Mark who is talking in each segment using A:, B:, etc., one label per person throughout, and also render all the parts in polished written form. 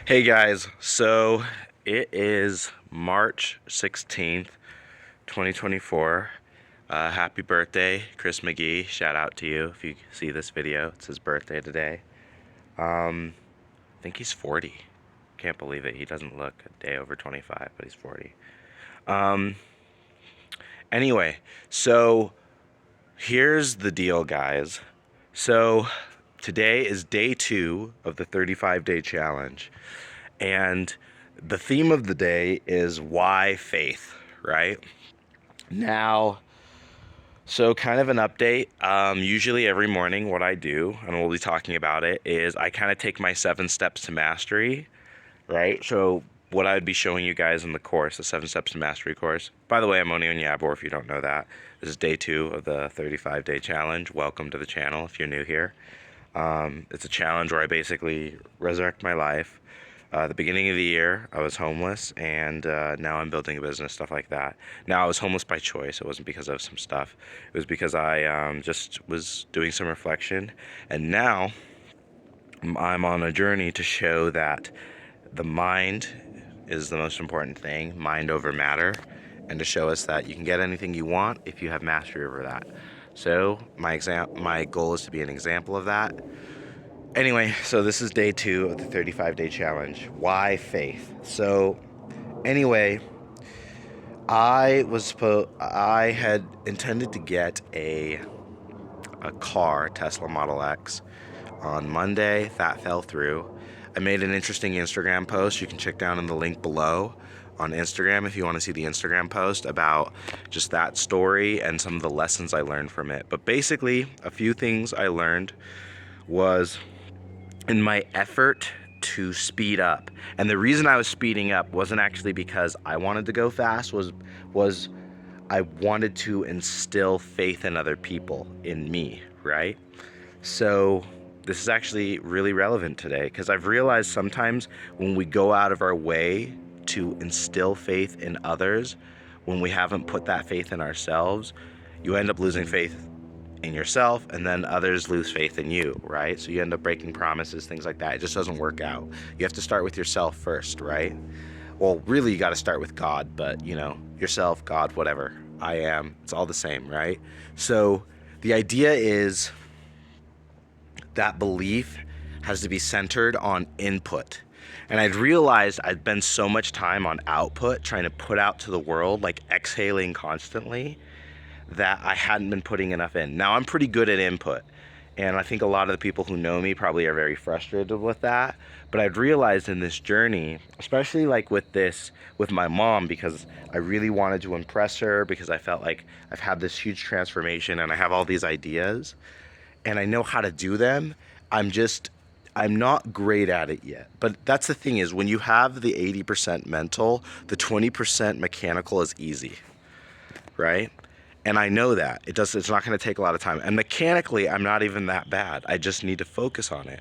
A: Hey guys, so it is March 16th, 2024. Happy birthday, Chris McGee. Shout out to you if you see this video. It's his birthday today. I think he's 40. Can't believe it. He doesn't look a day over 25, but he's 40. Anyway, so here's the deal, guys. So today is day 2 of the 35-day challenge. And the theme of the day is why faith, right? Now, so kind of an update. Usually every morning what I do, and we'll be talking about it, is I kind of take my 7 steps to mastery, right? So what I would be showing you guys in the course, the 7 steps to mastery course. By the way, I'm Onyeabor if you don't know that. This is day 2 of the 35-day challenge. Welcome to the channel if you're new here. It's a challenge where I basically resurrect my life. The beginning of the year, I was homeless, and now I'm building a business, stuff like that. Now, I was homeless by choice. It wasn't because of some stuff. It was because I just was doing some reflection, and now I'm on a journey to show that the mind is the most important thing, mind over matter, and to show us that you can get anything you want if you have mastery over that. So my goal is to be an example of that. Anyway, so this is day 2 of the 35-day challenge. Why faith? So, anyway, I had intended to get a car, Tesla Model X, on Monday. That fell through. I made an interesting Instagram post. You can check down in the link below on Instagram if you want to see the Instagram post about just that story and some of the lessons I learned from it. But basically, a few things I learned was in my effort to speed up. And the reason I was speeding up wasn't actually because I wanted to go fast, was I wanted to instill faith in other people, in me, right? So this is actually really relevant today because I've realized sometimes when we go out of our way to instill faith in others, when we haven't put that faith in ourselves, you end up losing faith in yourself, and then others lose faith in you, right? So you end up breaking promises, things like that. It just doesn't work out. You have to start with yourself first, right? Well, really, you got to start with God, but yourself, God, whatever. I am. It's all the same, right? So the idea is that belief has to be centered on input. And I'd realized I'd been so much time on output, trying to put out to the world, like exhaling constantly, that I hadn't been putting enough in. Now, I'm pretty good at input, and I think a lot of the people who know me probably are very frustrated with that. But I've realized in this journey, especially like with my mom, because I really wanted to impress her, because I felt like I've had this huge transformation and I have all these ideas and I know how to do them. I'm not great at it yet. But that's the thing, is when you have the 80% mental, the 20% mechanical is easy, right? And I know that it's not going to take a lot of time. And mechanically, I'm not even that bad. I just need to focus on it.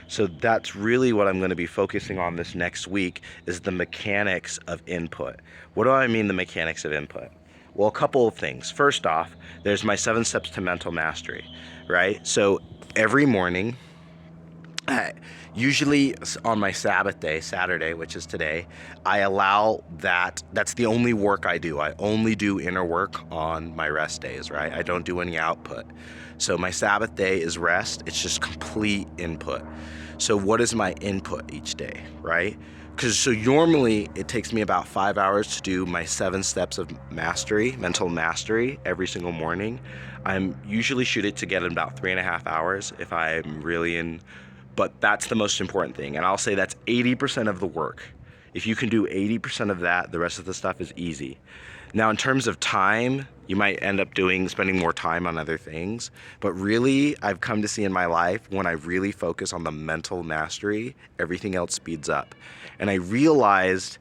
A: So that's really what I'm going to be focusing on this next week, is the mechanics of input. What do I mean, the mechanics of input? Well, a couple of things. First off, there's my 7 steps to mental mastery, right? So every morning, usually on my Sabbath day, Saturday, which is today, I allow that's the only work I do. I only do inner work on my rest days, right? I don't do any output. So my Sabbath day is rest. It's just complete input. So what is my input each day, right? So normally it takes me about 5 hours to do my 7 steps of mastery, mental mastery, every single morning. I'm usually shooting to get in about 3.5 hours if I'm really in. But that's the most important thing. And I'll say that's 80% of the work. If you can do 80% of that, the rest of the stuff is easy. Now, in terms of time, you might end up spending more time on other things. But really, I've come to see in my life, when I really focus on the mental mastery, everything else speeds up. And I realized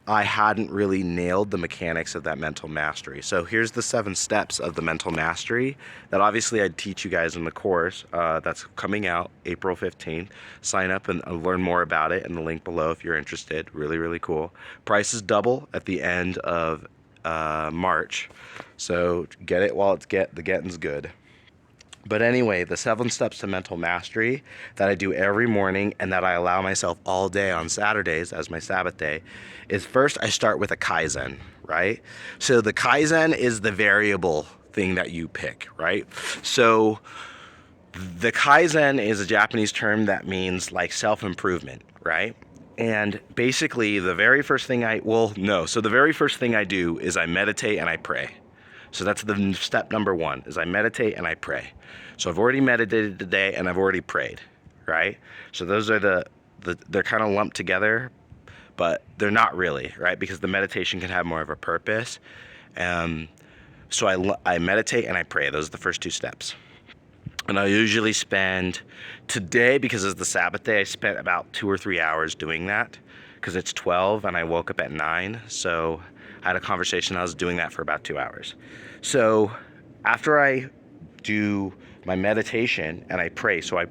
A: I hadn't really nailed the mechanics of that mental mastery. So here's the 7 steps of the mental mastery that obviously I'd teach you guys in the course that's coming out April 15th. Sign up and learn more about it in the link below if you're interested. Really, really cool. Price is double at the end of March. So get it while the getting's good. But anyway, the 7 steps to mental mastery that I do every morning and that I allow myself all day on Saturdays as my Sabbath day is first I start with a Kaizen, right? So the Kaizen is the variable thing that you pick, right? So the Kaizen is a Japanese term that means like self-improvement, right? And basically the very first thing so the very first thing I do is I meditate and I pray. So that's the step number 1 is I meditate and I pray. So I've already meditated today and I've already prayed, right? So those are they're kind of lumped together, but they're not really, right? Because the meditation can have more of a purpose. So I meditate and I pray. Those are the first 2 steps. And I usually spend, today, because it's the Sabbath day, I spent about 2 or 3 hours doing that because it's 12 and I woke up at 9. So I had a conversation. I was doing that for about 2 hours. So after I do my meditation and I pray, so I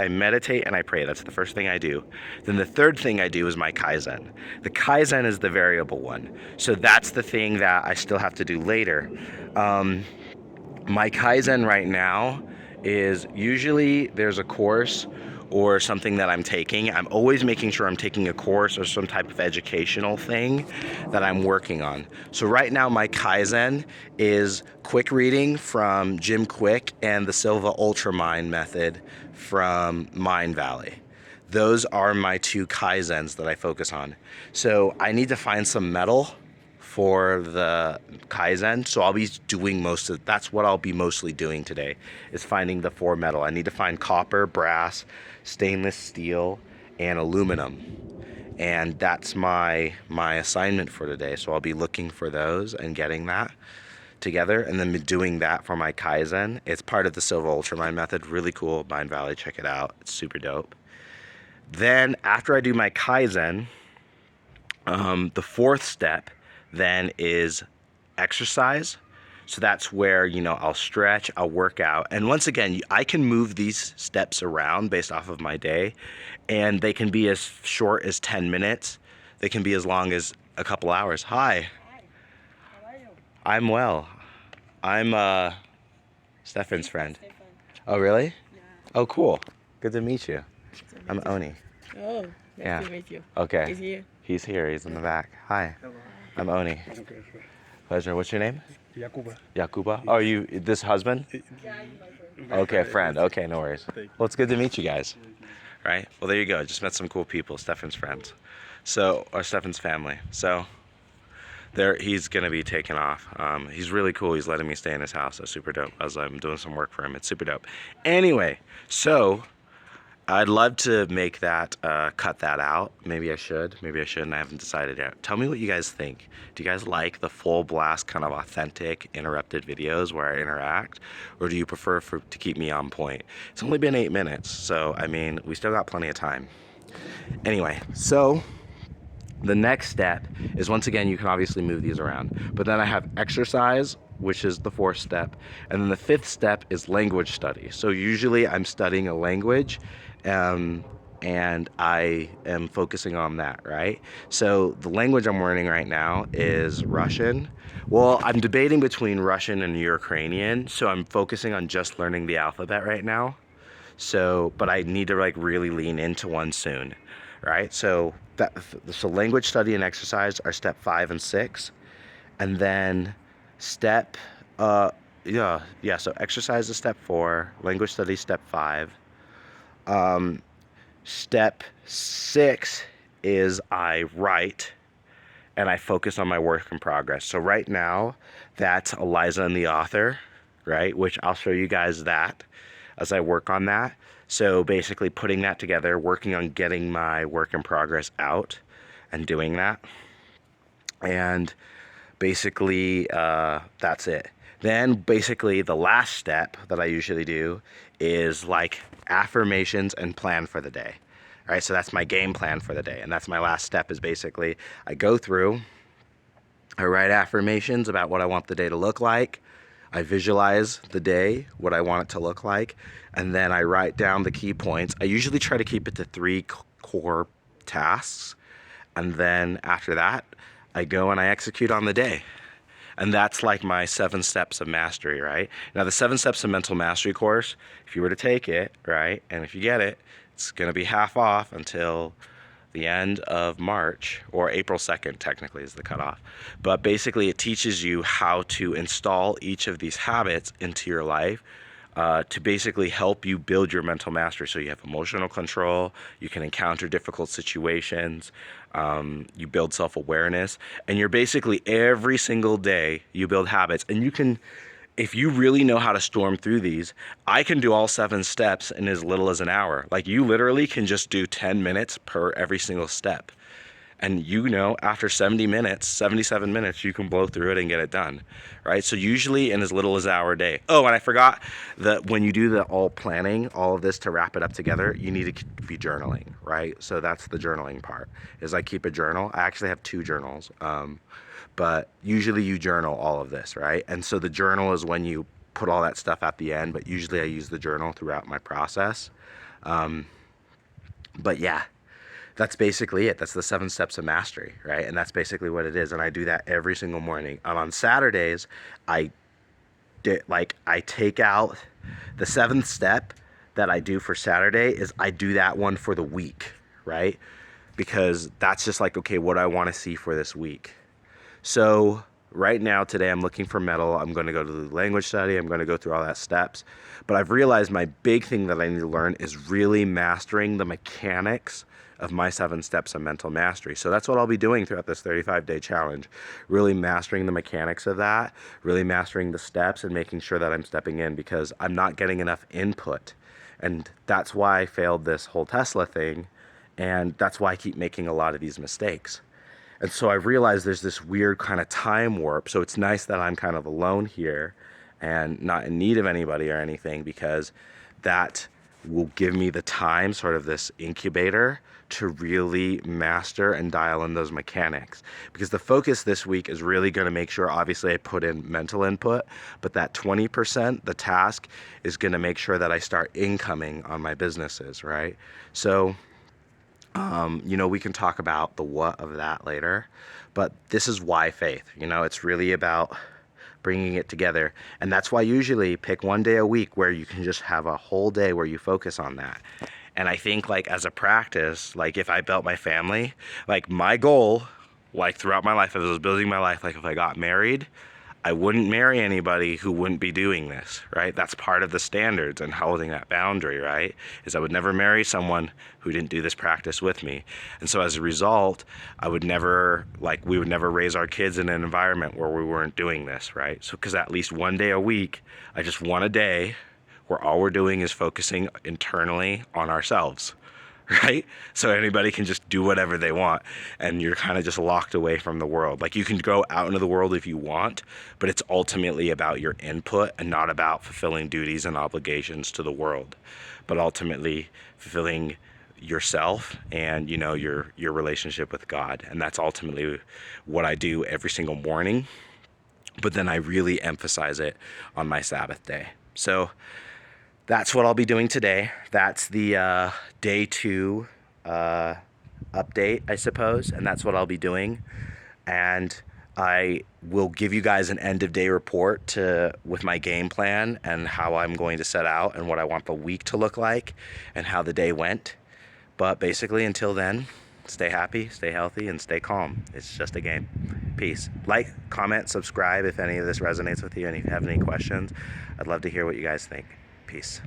A: meditate and I pray. That's the first thing I do. Then the third thing I do is my Kaizen. The Kaizen is the variable one. So that's the thing that I still have to do later. My Kaizen right now is usually there's a course or something that I'm taking. I'm always making sure I'm taking a course or some type of educational thing that I'm working on. So right now my Kaizen is quick reading from Jim Quick and the Silva Ultramind method from Mind Valley. Those are my 2 Kaizens that I focus on. So I need to find some metal for the Kaizen, so I'll be doing that's what I'll be mostly doing today, is finding the 4 metal. I need to find copper, brass, stainless steel, and aluminum, and that's my assignment for today. So I'll be looking for those and getting that together, and then doing that for my Kaizen. It's part of the Silva Ultramind method. Really cool. Mind Valley, check it out. It's super dope. Then after I do my Kaizen, the 4th step then is exercise. So that's where, I'll stretch, I'll work out. And once again, I can move these steps around based off of my day, and they can be as short as 10 minutes. They can be as long as a couple hours. Hi.
B: Hi. How are you?
A: I'm well. I'm Stefan's friend.
B: Stefan.
A: Oh, really?
B: Yeah.
A: Oh, cool. Good to meet you.
B: So
A: I'm
B: nice to-
A: Onyie.
B: Oh, nice
A: Yeah.
B: to meet you.
A: Okay.
B: He's here.
A: He's here. He's in the back. Hi. I'm Onyie. Pleasure. What's your name?
C: Yakuba.
A: Yakuba. Oh, you this husband?
B: Yeah, he's my friend.
A: Okay, friend. Okay, no worries. Well, it's good to meet you guys. Right? Well, there you go. Just met some cool people. Stefan's friends. Or Stefan's family. So, he's gonna be taking off. He's really cool. He's letting me stay in his house. That's super dope. As I'm doing some work for him. It's super dope. Anyway, so I'd love to make that, cut that out. Maybe I should. Maybe I shouldn't. I haven't decided yet. Tell me what you guys think. Do you guys like the full blast, kind of authentic, interrupted videos where I interact? Or do you prefer to keep me on point? It's only been 8 minutes, so, we still got plenty of time. Anyway, so the next step is, once again, you can obviously move these around. But then I have exercise, which is the 4th step. And then the 5th step is language study. So usually I'm studying a language, and I am focusing on that, right? So the language I'm learning right now is Russian. Well, I'm debating between Russian and Ukrainian, so I'm focusing on just learning the alphabet right now. So, but I need to really lean into one soon, right? So language study and exercise are step 5 and 6, and then so exercise is step 4, language study step 5. Step 6 is I write and I focus on my work in progress. So right now, that's Eliza and The Author, right? Which I'll show you guys that as I work on that. So basically putting that together, working on getting my work in progress out and doing that. And basically, that's it. Then basically the last step that I usually do is affirmations and plan for the day. All right, so that's my game plan for the day. And that's my last step, is basically I go through, I write affirmations about what I want the day to look like. I visualize the day, what I want it to look like. And then I write down the key points. I usually try to keep it to 3 core tasks. And then after that, I go and I execute on the day. And that's like my 7 steps of mastery, right? Now, the 7 steps of mental mastery course, if you were to take it, right, and if you get it, it's going to be half off until the end of March, or April 2nd, technically, is the cutoff. But basically, it teaches you how to install each of these habits into your life to basically help you build your mental mastery. So you have emotional control, you can encounter difficult situations, you build self-awareness, and you're basically every single day you build habits. And you can, if you really know how to storm through these, I can do all 7 steps in as little as an hour. Like, you literally can just do 10 minutes per every single step. And after 70 minutes, 77 minutes, you can blow through it and get it done, right? So usually in as little as an hour a day. Oh, and I forgot that when you do the all planning, all of this to wrap it up together, you need to be journaling, right? So that's the journaling part, is I keep a journal. I actually have 2 journals, but usually you journal all of this, right? And so the journal is when you put all that stuff at the end, but usually I use the journal throughout my process. But yeah, that's basically it. That's the 7 steps of mastery, right? And that's basically what it is. And I do that every single morning. And on Saturdays, I take out the 7th step that I do for Saturday is I do that one for the week, right? Because that's just like, okay, what I want to see for this week. So right now, today, I'm looking for metal. I'm going to go to the language study. I'm going to go through all that steps. But I've realized my big thing that I need to learn is really mastering the mechanics of my 7 steps of mental mastery. So that's what I'll be doing throughout this 35-day challenge. Really mastering the mechanics of that, really mastering the steps, and making sure that I'm stepping in, because I'm not getting enough input. And that's why I failed this whole Tesla thing. And that's why I keep making a lot of these mistakes. And so I realized there's this weird kind of time warp. So it's nice that I'm kind of alone here and not in need of anybody or anything, because that will give me the time, sort of this incubator, to really master and dial in those mechanics. Because the focus this week is really going to make sure, obviously, I put in mental input, but that 20%, the task, is going to make sure that I start incoming on my businesses, right? So we can talk about the what of that later, but this is why faith. It's really about bringing it together. And that's why usually pick one day a week where you can just have a whole day where you focus on that. And I think, like, as a practice, like, if I built my family, like, my goal, like, throughout my life, as I was building my life, like, if I got married, I wouldn't marry anybody who wouldn't be doing this, right? That's part of the standards and holding that boundary, right? Is I would never marry someone who didn't do this practice with me. And so as a result, we would never raise our kids in an environment where we weren't doing this, right? So, because at least one day a week, I just want a day where all we're doing is focusing internally on ourselves, right? So anybody can just do whatever they want, and you're kind of just locked away from the world. Like, you can go out into the world if you want, but it's ultimately about your input and not about fulfilling duties and obligations to the world, but ultimately fulfilling yourself and your relationship with God. And that's ultimately what I do every single morning, but then I really emphasize it on my Sabbath day. So that's what I'll be doing today. That's the day 2 update, I suppose, and that's what I'll be doing. And I will give you guys an end of day report with my game plan and how I'm going to set out and what I want the week to look like and how the day went. But basically, until then, stay happy, stay healthy, and stay calm. It's just a game. Peace. Like, comment, subscribe if any of this resonates with you, and if you have any questions, I'd love to hear what you guys think. Peace.